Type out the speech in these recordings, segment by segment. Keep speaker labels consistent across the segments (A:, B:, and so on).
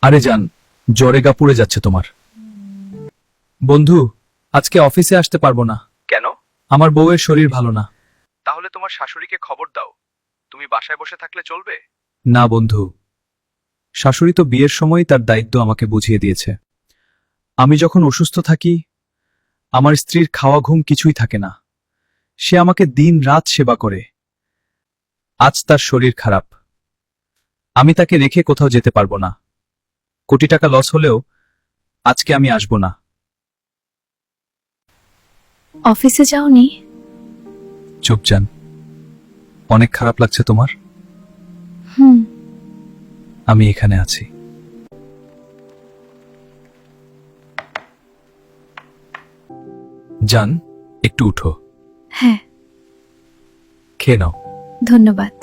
A: আরে জান, জ্বরে গা পুড়ে যাচ্ছে তোমার। বন্ধু, আজকে অফিসে আসতে পারবো না।
B: কেন?
A: আমার বউয়ের শরীর ভালো না।
B: তাহলে তোমার শাশুড়িকে খবর দাও। তুমি বাসায় বসে থাকলে চলবে?
A: না বন্ধু, শাশুড়ি তো বিয়ের সময় তার দায়িত্ব আমাকে বুঝিয়ে দিয়েছে। আমি যখন অসুস্থ থাকি, আমার স্ত্রীর খাওয়া ঘুম কিছুই থাকে না। সে আমাকে দিন রাত সেবা করে। আজ তার শরীর খারাপ, আমি তাকে রেখে কোথাও যেতে পারবো না। কোটি টাকা লস হলেও আজকে আমি আসব না।
C: অফিসে যাওনি?
A: চুপ যান। অনেক খারাপ লাগছে তোমার?
C: হুম।
A: আমি এখানে আছি। জান, একটু উঠো,
C: হ্যাঁ,
A: খেয়ে নাও।
C: ধন্যবাদ।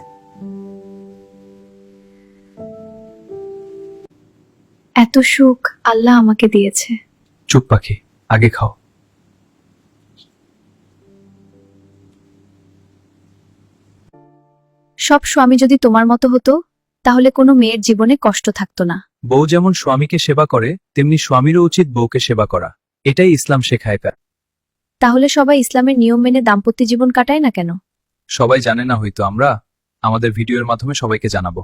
C: এত সুখ আল্লাহ আমাকে দিয়েছে।
A: চুপ পাখি, আগে খাও।
C: সব স্বামী যদি তোমার মতো হতো, তাহলে কোনো মেয়ের জীবনে কষ্ট থাকতো না।
A: বউ যেমন স্বামীকে সেবা করে, তেমনি স্বামীরও উচিত বউকে সেবা করা। এটাই ইসলাম শেখায়।
C: তাহলে সবাই ইসলামের নিয়ম মেনে দাম্পত্য জীবন কাটায় না কেন?
A: সবাই জানে না হয়তো, আমরা আমাদের ভিডিওর মাধ্যমে সবাইকে জানাবো।